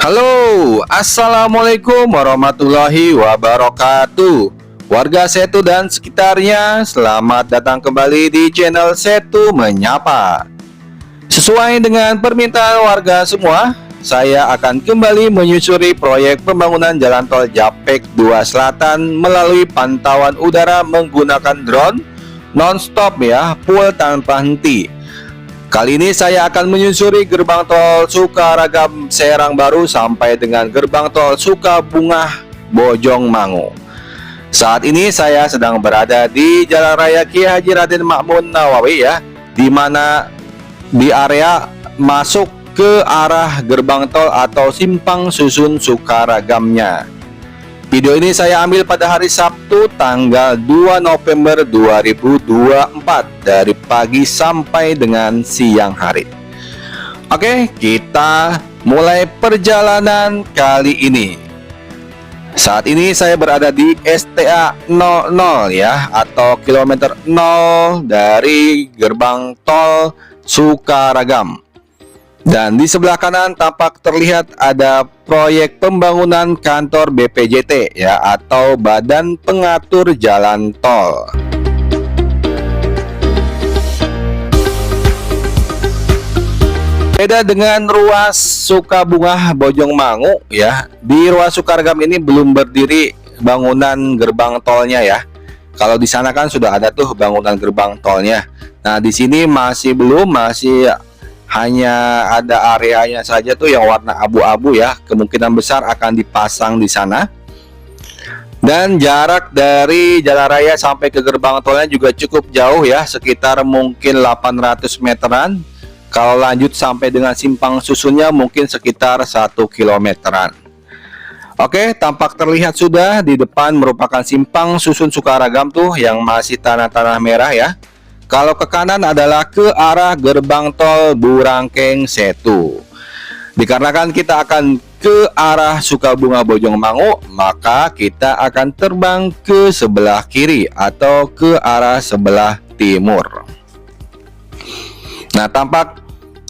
Halo, Assalamualaikum warahmatullahi wabarakatuh. Warga Setu dan sekitarnya, selamat datang kembali di channel Setu Menyapa. Sesuai dengan permintaan warga semua, saya akan kembali menyusuri proyek pembangunan Jalan Tol Japek 2 Selatan melalui pantauan udara menggunakan drone non-stop ya, full tanpa henti. Kali ini saya akan menyusuri gerbang tol Sukaragam Serang Baru sampai dengan gerbang tol Sukabungah Bojongmangu. Saat ini saya sedang berada di Jalan Raya Kiai Haji Raden Makmun Nawawi ya, di mana di area masuk ke arah gerbang tol atau simpang susun Sukaragamnya. Video ini saya ambil pada hari Sabtu tanggal 2 November 2024 dari pagi sampai dengan siang hari. Oke, kita mulai perjalanan kali ini. Saat ini saya berada di STA 00 ya, atau kilometer 0 dari gerbang tol Sukaragam. Dan di sebelah kanan tampak terlihat ada proyek pembangunan kantor BPJT ya, atau Badan Pengatur Jalan Tol. Beda dengan ruas Sukabungah Bojongmangu ya, di ruas Sukaragam ini belum berdiri bangunan gerbang tolnya ya. Kalau di sana kan sudah ada tuh bangunan gerbang tolnya. Nah, di sini masih belum, masih hanya ada areanya saja tuh yang warna abu-abu ya. Kemungkinan besar akan dipasang di sana. Dan jarak dari jalan raya sampai ke gerbang tolnya juga cukup jauh ya, sekitar mungkin 800 meteran. Kalau lanjut sampai dengan simpang susunnya mungkin sekitar 1 kilometeran. Oke, tampak terlihat sudah di depan merupakan simpang susun Sukaragam tuh yang masih tanah-tanah merah ya. Kalau ke kanan adalah ke arah gerbang tol Burangkeng Setu. Dikarenakan kita akan ke arah Sukabungah Bojongmangu, maka kita akan terbang ke sebelah kiri atau ke arah sebelah timur. Nah, tampak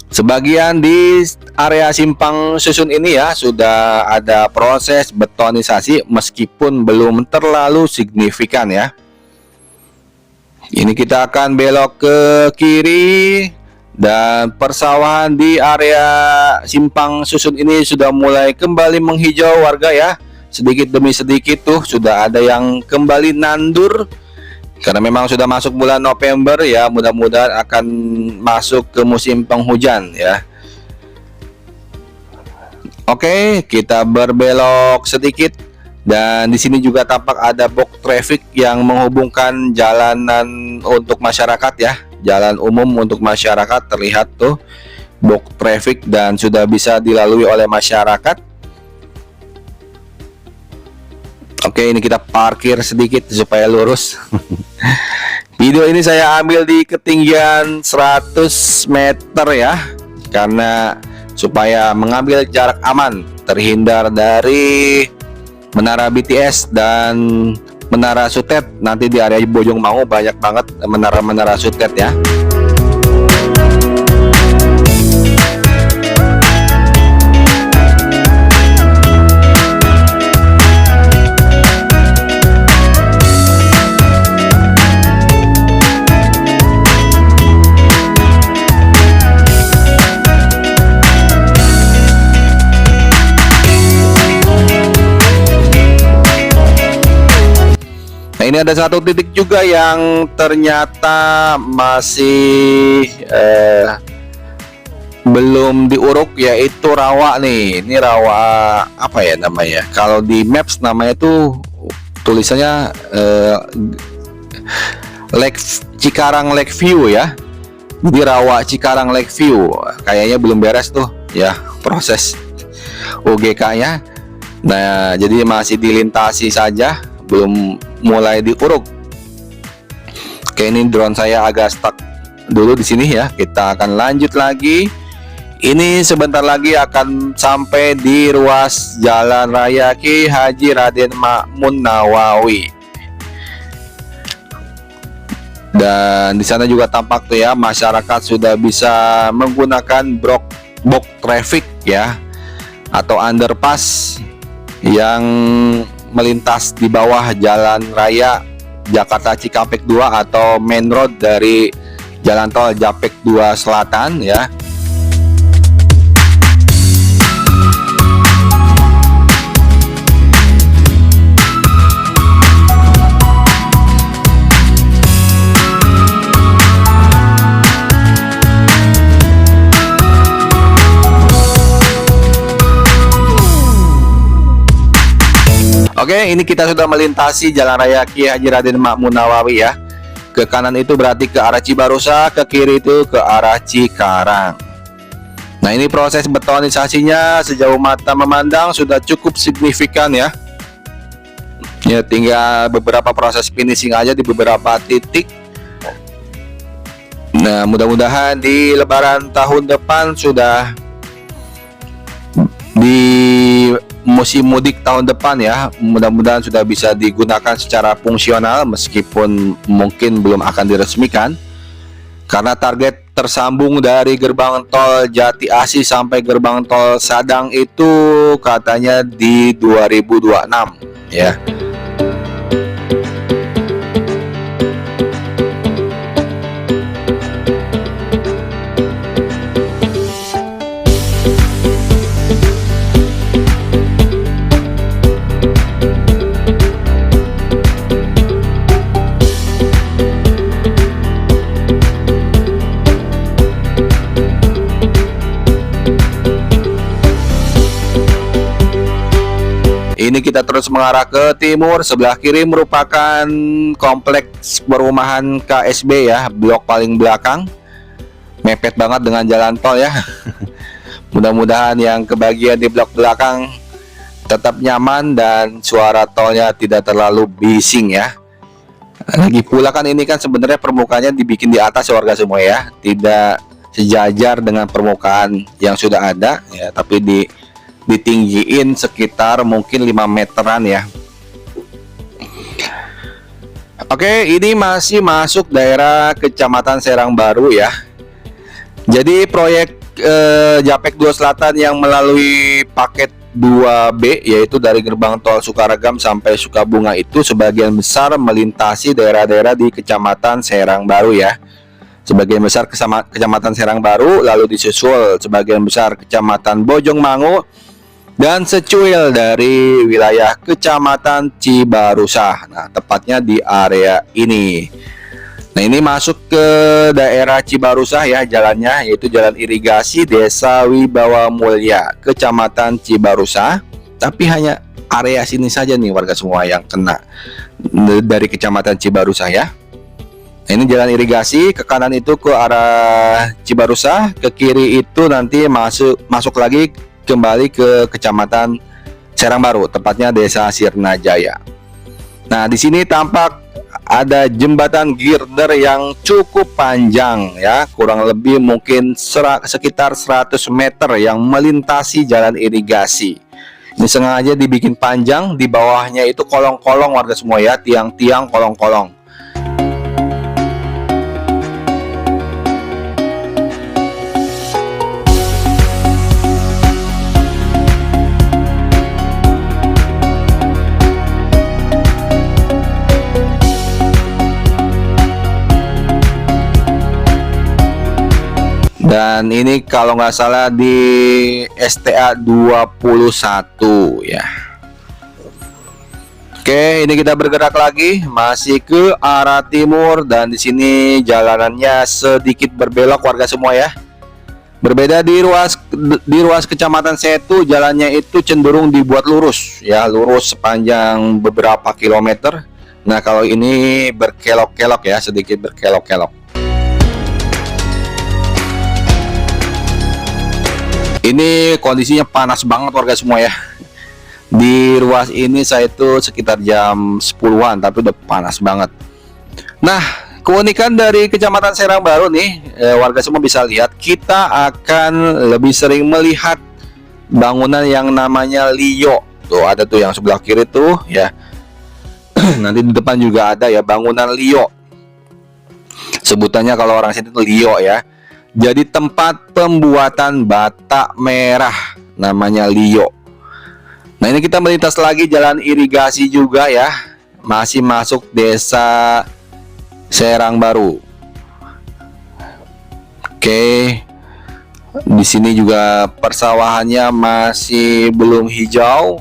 sebagian di area simpang susun ini ya sudah ada proses betonisasi meskipun belum terlalu signifikan ya. Ini kita akan belok ke kiri dan persawahan di area simpang susun ini sudah mulai kembali menghijau warga ya. Sedikit demi sedikit tuh sudah ada yang kembali nandur karena memang sudah masuk bulan November ya, mudah-mudahan akan masuk ke musim penghujan ya. Oke, kita berbelok sedikit. Dan di sini juga tampak ada box traffic yang menghubungkan jalanan untuk masyarakat ya, jalan umum untuk masyarakat. Terlihat tuh box traffic dan sudah bisa dilalui oleh masyarakat. Oke, ini kita parkir sedikit supaya lurus. Video ini saya ambil di ketinggian 100 meter ya, karena supaya mengambil jarak aman, terhindar dari Menara BTS dan Menara Sutet. Nanti di area Bojongmangu banyak banget menara-menara Sutet ya. Nah, ini ada satu titik juga yang ternyata masih belum diuruk, yaitu rawa nih. Ini rawa apa ya namanya? Kalau di Maps namanya tuh tulisannya Lake Cikarang Lake View ya. Di rawa Cikarang Lake View kayaknya belum beres tuh ya proses OGK-nya. Nah, jadi masih dilintasi saja, belum mulai diuruk. Oke, ini drone saya agak stuck dulu di sini ya. Kita akan lanjut lagi. Ini sebentar lagi akan sampai di ruas Jalan Raya Kiai Haji Raden Makmun Nawawi. Dan di sana juga tampak tuh ya, masyarakat sudah bisa menggunakan box traffic ya. atau underpass yang melintas di bawah jalan raya Jakarta Cikampek 2 atau main road dari jalan tol Japek 2 Selatan ya. Oke, ini kita sudah melintasi Jalan Raya Kiai Haji Raden Makmun Nawawi ya. Ke kanan itu berarti ke arah Cibarusa, ke kiri itu ke arah Cikarang. Nah, ini proses betonisasinya sejauh mata memandang sudah cukup signifikan ya. Ya, tinggal beberapa proses finishing aja di beberapa titik. Nah, mudah-mudahan di Lebaran tahun depan sudah di musim mudik tahun depan ya, mudah-mudahan sudah bisa digunakan secara fungsional meskipun mungkin belum akan diresmikan karena target tersambung dari gerbang tol Jati Asih sampai gerbang tol Sadang itu katanya di 2026 ya. Ini kita terus mengarah ke timur, sebelah kiri merupakan kompleks perumahan KSB ya, blok paling belakang. Mepet banget dengan jalan tol ya. Mudah-mudahan yang kebagian di blok belakang tetap nyaman dan suara tolnya tidak terlalu bising ya. Lagi pula kan ini kan sebenarnya permukaannya dibikin di atas warga semua ya, tidak sejajar dengan permukaan yang sudah ada ya, tapi ditinggiin sekitar mungkin 5 meteran ya. Oke, ini masih masuk daerah Kecamatan Serang Baru ya. Jadi proyek Japek 2 Selatan yang melalui paket 2B yaitu dari gerbang tol Sukaragam sampai Sukabunga itu sebagian besar melintasi daerah-daerah di Kecamatan Serang Baru ya. Sebagian besar Kecamatan Serang Baru, lalu disusul sebagian besar Kecamatan Bojongmangu dan secuil dari wilayah Kecamatan Cibarusa. Nah, tepatnya di area ini. Nah, ini masuk ke daerah Cibarusa ya jalannya, yaitu jalan irigasi Desa Wibawa Mulya, Kecamatan Cibarusa. Tapi hanya area sini saja nih warga semua yang kena dari Kecamatan Cibarusa ya. Nah, ini jalan irigasi, ke kanan itu ke arah Cibarusa, ke kiri itu nanti masuk lagi kembali ke Kecamatan Serang Baru, tepatnya Desa Sirnajaya. Nah, di sini tampak ada jembatan girder yang cukup panjang ya, kurang lebih mungkin sekitar 100 meter yang melintasi jalan irigasi. Ini sengaja dibikin panjang, di bawahnya itu kolong-kolong warga semua ya, tiang-tiang kolong-kolong. Dan ini kalau nggak salah di STA 21 ya. Oke, ini kita bergerak lagi masih ke arah timur dan di sini jalanannya sedikit berbelok warga semua ya. Berbeda di ruas Kecamatan Setu, jalannya itu cenderung dibuat lurus ya, lurus sepanjang beberapa kilometer. Nah, kalau ini berkelok-kelok ya, sedikit berkelok-kelok. Ini kondisinya panas banget warga semua ya. Di ruas ini saya itu sekitar jam 10-an tapi udah panas banget. Nah, keunikan dari Kecamatan Serang Baru nih, warga semua bisa lihat, kita akan lebih sering melihat bangunan yang namanya Lio. Tuh ada tuh yang sebelah kiri tuh ya. Nanti di depan juga ada ya bangunan Lio. Sebutannya kalau orang sini tuh Lio ya. Jadi tempat pembuatan bata merah namanya Lio. Nah, ini kita melintas lagi jalan irigasi juga ya, masih masuk desa Serang Baru. Oke, di sini juga persawahannya masih belum hijau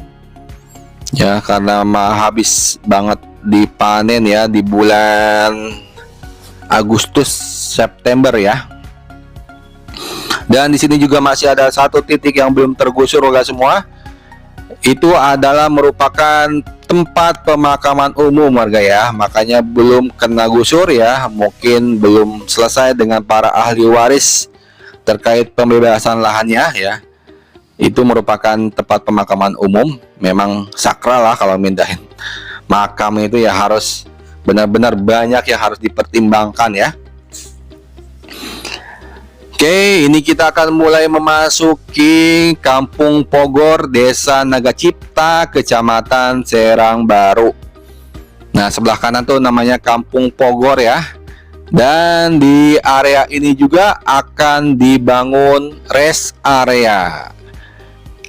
ya, karena habis banget dipanen ya di bulan Agustus September ya. Dan di sini juga masih ada satu titik yang belum tergusur warga semua. Itu adalah merupakan tempat pemakaman umum warga ya, makanya belum kena gusur ya, mungkin belum selesai dengan para ahli waris terkait pembebasan lahannya ya. Itu merupakan tempat pemakaman umum, memang sakral lah kalau mindahin makam itu ya, harus benar-benar banyak yang harus dipertimbangkan ya. Oke, ini kita akan mulai memasuki Kampung Pogor, Desa Naga Cipta, Kecamatan Serang Baru. Nah, sebelah kanan tuh namanya Kampung Pogor ya. Dan di area ini juga akan dibangun rest area.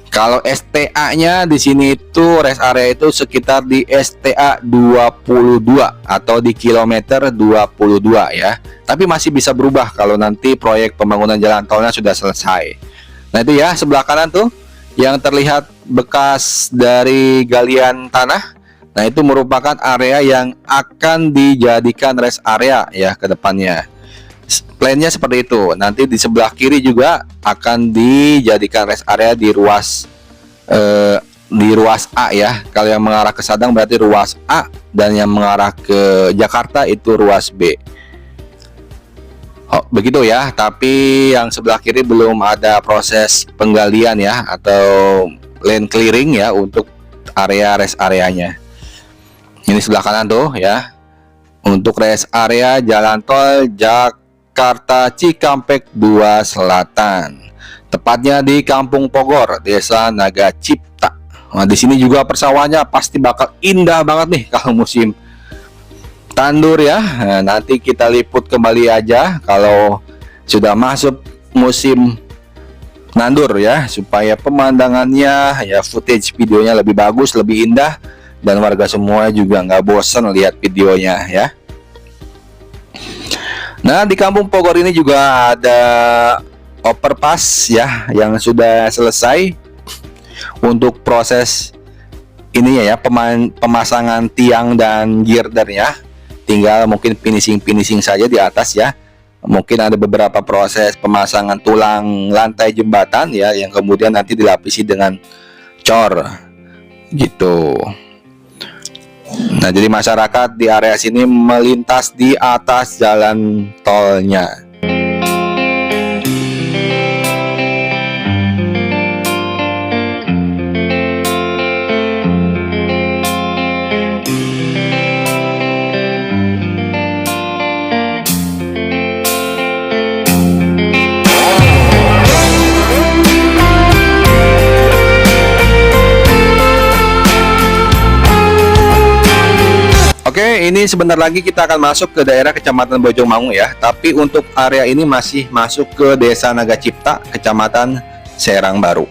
Kalau STA-nya di sini itu rest area itu sekitar di STA 22 atau di kilometer 22 ya. Tapi masih bisa berubah kalau nanti proyek pembangunan jalan tolnya sudah selesai. Nah, itu ya sebelah kanan tuh yang terlihat bekas dari galian tanah. Nah, itu merupakan area yang akan dijadikan rest area ya ke depannya. Plannya seperti itu. Nanti di sebelah kiri juga akan dijadikan rest area di ruas A ya. Kalau yang mengarah ke Sadang berarti ruas A, dan yang mengarah ke Jakarta itu ruas B. Oh, begitu ya. Tapi yang sebelah kiri belum ada proses penggalian ya, atau land clearing ya untuk area rest areanya. Ini sebelah kanan tuh ya, untuk rest area jalan tol Jakarta Cikampek 2 Selatan, tepatnya di Kampung Pogor, Desa Naga Cipta. Nah, di sini juga persawahannya pasti bakal indah banget nih kalau musim tandur ya. Nah, nanti kita liput kembali aja kalau sudah masuk musim nandur ya, supaya pemandangannya ya, footage videonya lebih bagus, lebih indah, dan warga semua juga nggak bosan lihat videonya ya. Nah, di Kampung Pogor ini juga ada overpass ya yang sudah selesai untuk proses ini ya, pemasangan tiang dan girdernya. Tinggal mungkin finishing saja di atas ya. Mungkin ada beberapa proses pemasangan tulang lantai jembatan ya, yang kemudian nanti dilapisi dengan cor gitu. Nah, jadi masyarakat di area sini melintas di atas jalan tolnya. Oke, ini sebentar lagi kita akan masuk ke daerah Kecamatan Bojongmangu ya. Tapi untuk area ini masih masuk ke Desa Naga Cipta, Kecamatan Serang Baru.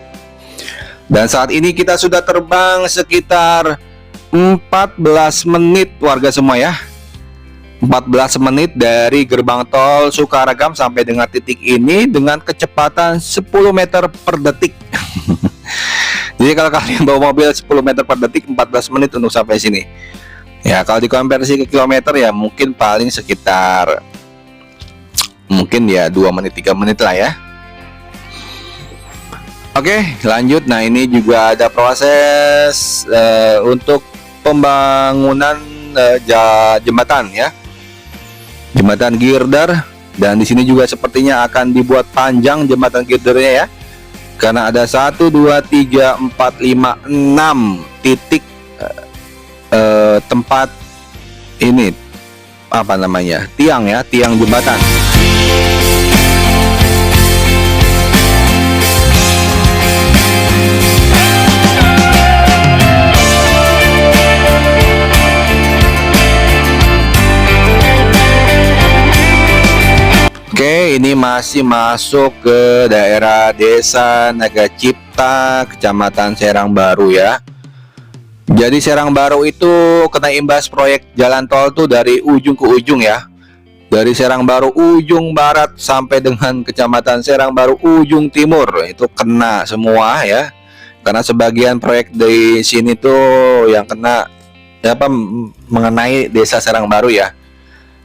Dan saat ini kita sudah terbang sekitar 14 menit warga semua ya. 14 menit dari gerbang tol Sukaragam sampai dengan titik ini dengan kecepatan 10 meter per detik. Jadi kalau kalian bawa mobil 10 meter per detik, 14 menit untuk sampai sini. Ya, kalau dikonversi ke kilometer ya mungkin paling sekitar mungkin ya 2 menit 3 menit lah ya. Oke, lanjut. Nah, ini juga ada proses untuk pembangunan jembatan ya. Jembatan girder, dan di sini juga sepertinya akan dibuat panjang jembatan girdernya ya. Karena ada 1 2 3 4 5 6 titik tempat ini apa namanya, tiang ya, tiang jembatan. Oke, ini masih masuk ke daerah Desa Naga Cipta Cipta, Kecamatan Serang Baru ya. Jadi Serang Baru itu kena imbas proyek jalan tol tuh dari ujung ke ujung ya. Dari Serang Baru ujung barat sampai dengan Kecamatan Serang Baru ujung timur itu kena semua ya. Karena sebagian proyek di sini tuh yang kena mengenai desa Serang Baru ya.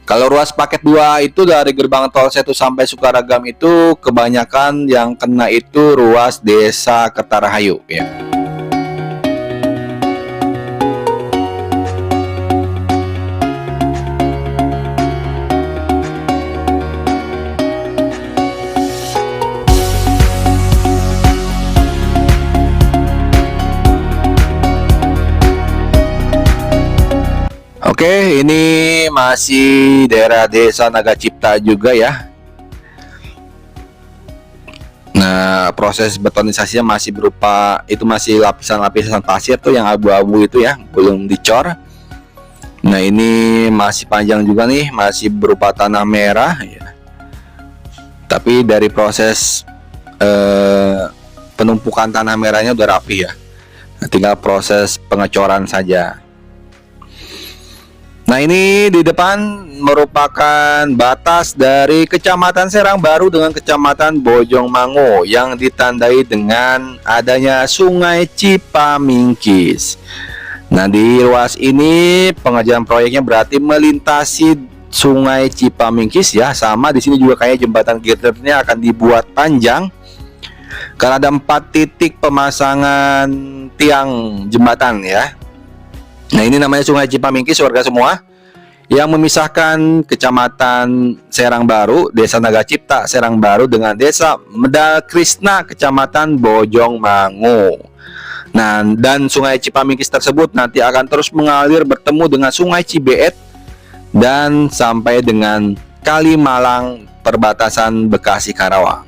Kalau ruas paket 2 itu dari gerbang tol Setu sampai Sukaragam itu kebanyakan yang kena itu ruas desa Kertarahayu ya. Oke, ini masih daerah Desa Naga Cipta juga ya. Nah, proses betonisasinya masih berupa itu masih lapisan-lapisan pasir tuh yang abu-abu itu ya, belum dicor. Nah, ini masih panjang juga nih, masih berupa tanah merah ya. Tapi dari proses penumpukan tanah merahnya udah rapi ya. Nah, tinggal proses pengecoran saja. Nah, ini di depan merupakan batas dari Kecamatan Serang Baru dengan Kecamatan Bojongmangu yang ditandai dengan adanya Sungai Cipamingkis. Nah, di ruas ini pengerjaan proyeknya berarti melintasi Sungai Cipamingkis ya. Sama di sini juga kayak jembatan girdernya akan dibuat panjang karena ada 4 titik pemasangan tiang jembatan ya. Nah, ini namanya Sungai Cipamingkis warga semua, yang memisahkan Kecamatan Serang Baru, Desa Naga Cipta Serang Baru dengan Desa Medal Krisna Kecamatan Bojongmangu. Nah, dan Sungai Cipamingkis tersebut nanti akan terus mengalir bertemu dengan Sungai Cibeet dan sampai dengan Kali Malang perbatasan Bekasi Karawang.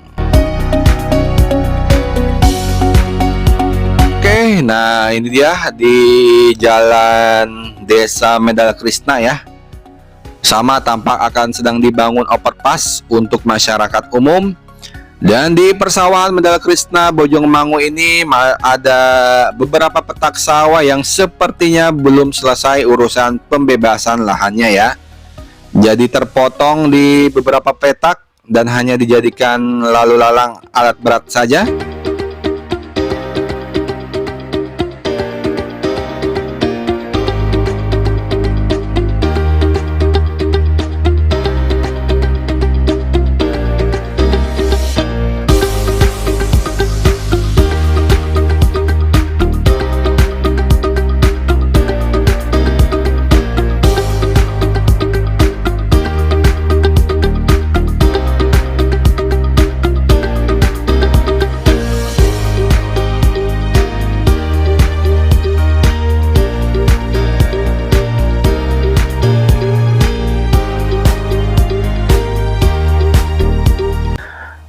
Oke, nah ini dia di Jalan Desa Medal Krisna ya. Sama tampak akan sedang dibangun overpass untuk masyarakat umum. Dan di persawahan Medal Krisna Bojongmangu ini ada beberapa petak sawah yang sepertinya belum selesai urusan pembebasan lahannya ya. Jadi terpotong di beberapa petak dan hanya dijadikan lalu lalang alat berat saja.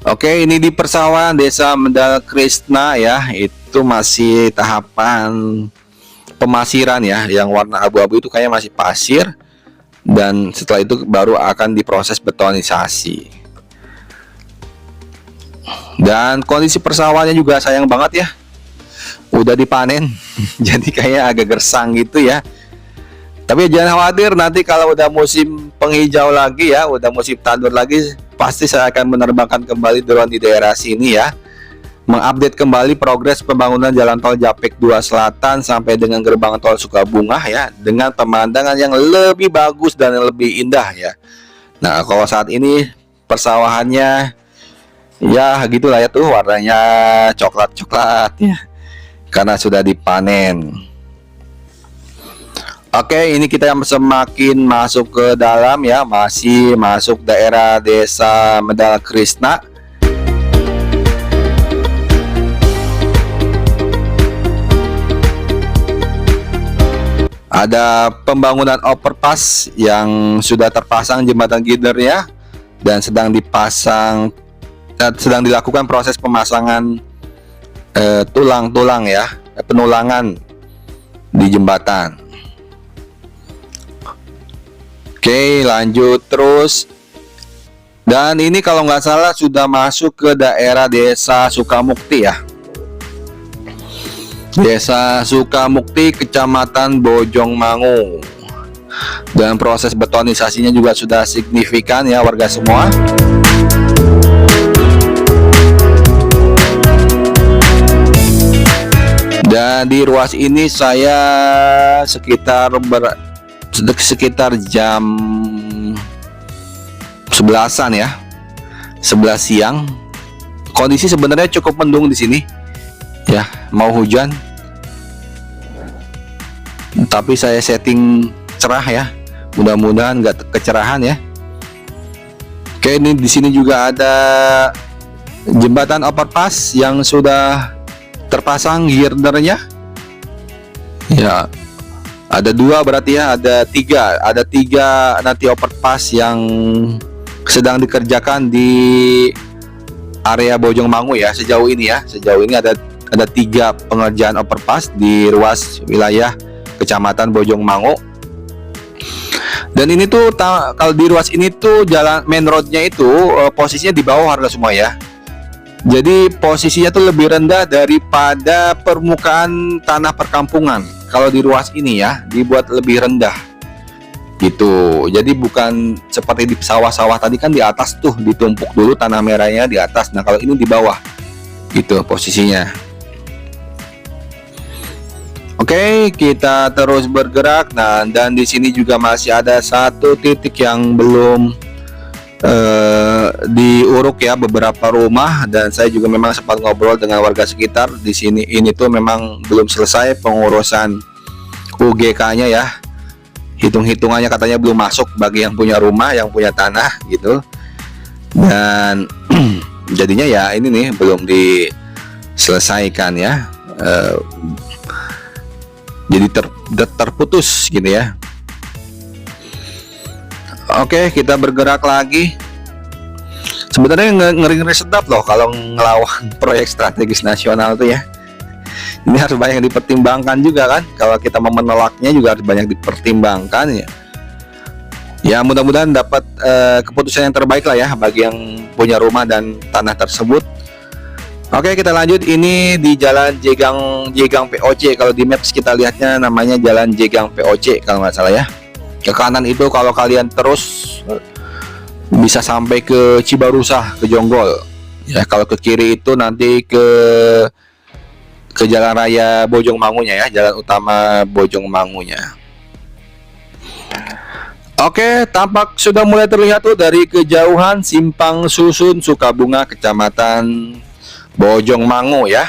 Oke, ini di persawahan Desa Medal Krisna ya, itu masih tahapan pemasiran ya, yang warna abu-abu itu kayaknya masih pasir, dan setelah itu baru akan diproses betonisasi. Dan kondisi persawahannya juga sayang banget ya, udah dipanen, jadi kayak agak gersang gitu ya. Tapi jangan khawatir, nanti kalau udah musim penghijau lagi ya, udah musim tandur lagi, pasti saya akan menerbangkan kembali drone di daerah sini ya, mengupdate kembali progres pembangunan jalan tol Japek 2 Selatan sampai dengan gerbang tol Sukabunga ya, dengan pemandangan yang lebih bagus dan lebih indah ya. Nah, kalau saat ini persawahannya ya gitulah ya tuh, warnanya coklat-coklat ya, karena sudah dipanen. Oke, ini kita yang semakin masuk ke dalam ya, masih masuk daerah Desa Medal Krisna. Ada pembangunan overpass yang sudah terpasang jembatan girdernya dan sedang dilakukan proses pemasangan tulang-tulang ya, penulangan di jembatan. Oke, lanjut terus. Dan ini kalau nggak salah sudah masuk ke daerah Desa Sukamukti ya. Desa Sukamukti, Kecamatan Bojongmangu. Dan proses betonisasinya juga sudah signifikan ya warga semua. Dan di ruas ini saya sekitar jam 11-an ya, 11 siang. Kondisi sebenarnya cukup mendung di sini ya, mau hujan, tapi saya setting cerah ya, mudah-mudahan nggak kecerahan ya. Oke, ini di sini juga ada jembatan overpass yang sudah terpasang girdernya ya. Ada dua berarti ya, ada tiga nanti overpass yang sedang dikerjakan di area Bojongmangu ya. Sejauh ini ada 3 pengerjaan overpass di ruas wilayah Kecamatan Bojongmangu. Dan ini tuh kalau di ruas ini tuh jalan main roadnya itu posisinya di bawah harga semua ya. Jadi posisinya tuh lebih rendah daripada permukaan tanah perkampungan. Kalau di ruas ini ya dibuat lebih rendah gitu. Jadi bukan seperti di sawah-sawah tadi kan di atas tuh ditumpuk dulu tanah merahnya di atas. Nah kalau ini di bawah gitu posisinya. Oke, kita terus bergerak. Nah, dan di sini juga masih ada satu titik yang belum diuruk ya, beberapa rumah. Dan saya juga memang sempat ngobrol dengan warga sekitar di sini. Ini tuh memang belum selesai pengurusan UGK-nya ya. Hitung-hitungannya katanya belum masuk bagi yang punya rumah, yang punya tanah gitu. Dan jadinya ya ini nih belum diselesaikan ya. Jadi terputus gitu ya. Oke, kita bergerak lagi. Sebenarnya ngeri-ngeri sedap loh kalau ngelawan proyek strategis nasional tuh ya. Ini harus banyak dipertimbangkan juga kan. Kalau kita mau menolaknya juga harus banyak dipertimbangkan ya. Ya mudah-mudahan dapat keputusan yang terbaik lah ya bagi yang punya rumah dan tanah tersebut. Oke, kita lanjut. Ini di Jalan Jegang POC. Kalau di Maps kita lihatnya namanya Jalan Jegang POC kalau nggak salah ya. Ke kanan itu kalau kalian terus bisa sampai ke Cibarusah, ke Jonggol. Ya, kalau ke kiri itu nanti ke Jalan Raya Bojongmangunya ya, jalan utama Bojongmangunya. Oke, tampak sudah mulai terlihat tuh dari kejauhan Simpang Susun Sukabunga, Kecamatan Bojongmangu ya.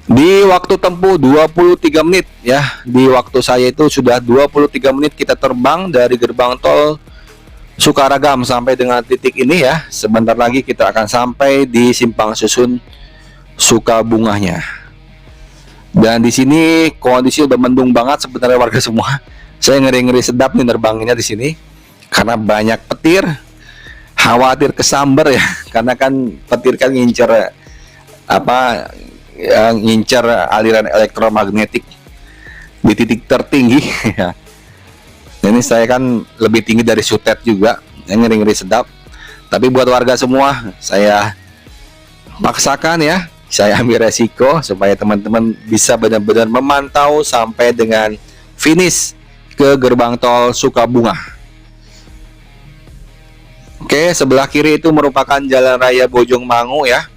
Di waktu tempuh 23 menit ya. Di waktu saya itu sudah 23 menit kita terbang dari gerbang tol Sukaragam sampai dengan titik ini ya. Sebentar lagi kita akan sampai di Simpang Susun Sukabunganya. Dan di sini kondisi udah mendung banget sebenarnya warga semua. Saya ngeri-ngeri sedap nih nerbanginnya di sini karena banyak petir. Khawatir kesamber ya, karena kan petir kan ngincer yang ngincer aliran elektromagnetik di titik tertinggi ya. Ini saya kan lebih tinggi dari Sutet juga, yang ngeri-ngeri sedap. Tapi buat warga semua, saya paksakan ya, saya ambil resiko supaya teman-teman bisa benar-benar memantau sampai dengan finish ke gerbang tol Sukabunga. Oke, sebelah kiri itu merupakan Jalan Raya Bojongmangu ya.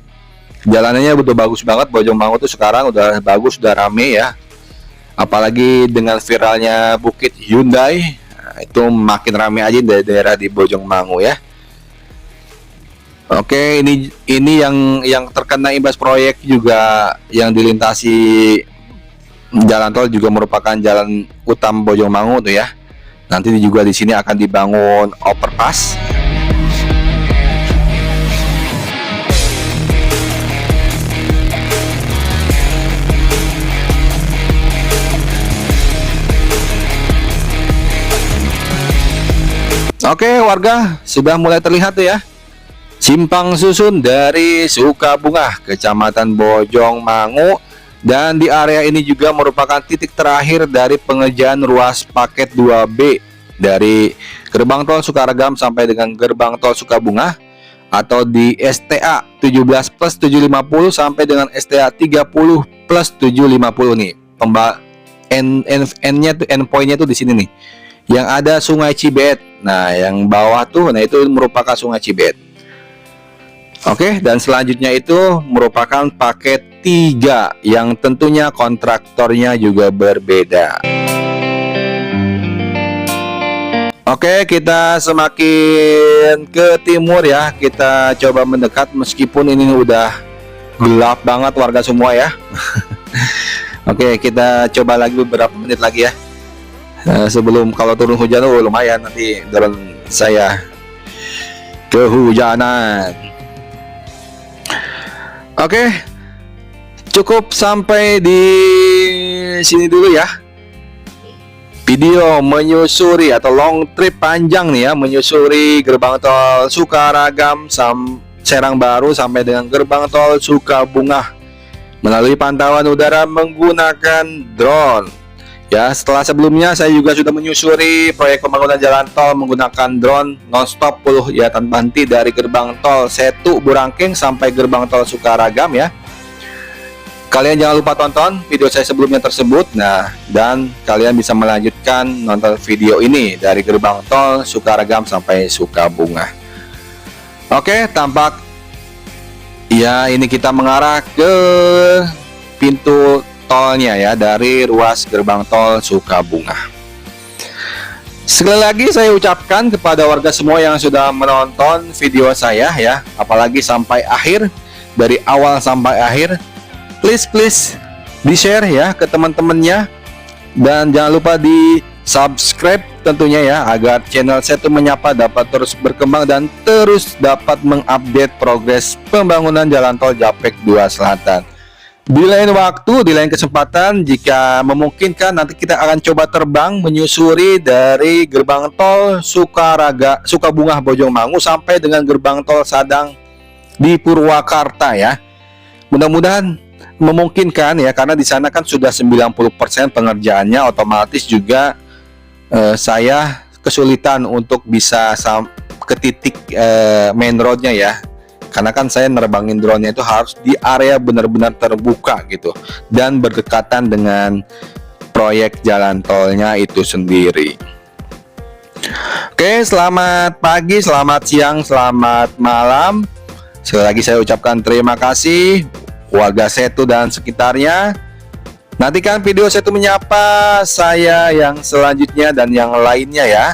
Jalanannya udah bagus banget. Bojongmangu tuh sekarang udah bagus, udah rame ya. Apalagi dengan viralnya Bukit Hyundai, itu makin rame aja dari daerah di Bojongmangu ya. Oke, ini yang terkena imbas proyek juga yang dilintasi jalan tol juga merupakan jalan utama Bojongmangu tuh ya. Nanti juga di sini akan dibangun overpass. Oke warga, sudah mulai terlihat tuh ya Simpang Susun dari Sukabunga, Kecamatan Bojongmangu. Dan di area ini juga merupakan titik terakhir dari pengerjaan ruas paket 2B dari gerbang tol Sukaragam sampai dengan gerbang tol Sukabunga. atau di STA 17 plus 750 sampai dengan STA 30 plus 750 nih. N-nya tuh endpointnya tuh di sini nih. Yang ada Sungai Cibet. Nah, yang bawah tuh, nah itu merupakan Sungai Cibet. Oke, dan selanjutnya itu merupakan paket 3 yang tentunya kontraktornya juga berbeda. Oke, kita semakin ke timur ya. Kita coba mendekat meskipun ini udah gelap banget warga semua ya. Oke, kita coba lagi beberapa menit lagi ya. Sebelum kalau turun hujan lumayan nanti drone saya kehujanan. Oke, cukup sampai di sini dulu ya. Video menyusuri atau long trip panjang nih ya, menyusuri gerbang tol Sukaragam Serang Baru sampai dengan gerbang tol Sukabungah melalui pantauan udara menggunakan drone. Ya, setelah sebelumnya saya juga sudah menyusuri proyek pembangunan jalan tol menggunakan drone nonstop ya tanpa henti dari gerbang tol Setu Burangkeng sampai gerbang tol Sukaragam ya. Kalian jangan lupa tonton video saya sebelumnya tersebut. Nah, dan kalian bisa melanjutkan nonton video ini dari gerbang tol Sukaragam sampai Sukabungah. Oke, tampak ya ini kita mengarah ke pintu tolnya ya dari ruas gerbang tol Sukabungah. Sekali lagi saya ucapkan kepada warga semua yang sudah menonton video saya ya, apalagi sampai akhir, dari awal sampai akhir. Please di share ya ke teman-temannya, dan jangan lupa di subscribe tentunya ya, agar channel Setu Menyapa dapat terus berkembang dan terus dapat mengupdate progres pembangunan jalan tol Japek 2 Selatan. Di lain waktu, di lain kesempatan, jika memungkinkan nanti kita akan coba terbang menyusuri dari gerbang tol Sukabungah Bojongmangu sampai dengan gerbang tol Sadang di Purwakarta ya. Mudah-mudahan memungkinkan ya, karena di sana kan sudah 90% pengerjaannya, otomatis juga saya kesulitan untuk bisa ke titik main roadnya ya, karena kan saya nerbangin drone-nya itu harus di area benar-benar terbuka gitu dan berdekatan dengan proyek jalan tolnya itu sendiri. Oke, selamat pagi, selamat siang, selamat malam. Sekali lagi saya ucapkan terima kasih warga Setu dan sekitarnya. Nantikan video Setu Menyapa saya yang selanjutnya dan yang lainnya ya.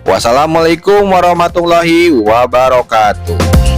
Wassalamualaikum warahmatullahi wabarakatuh.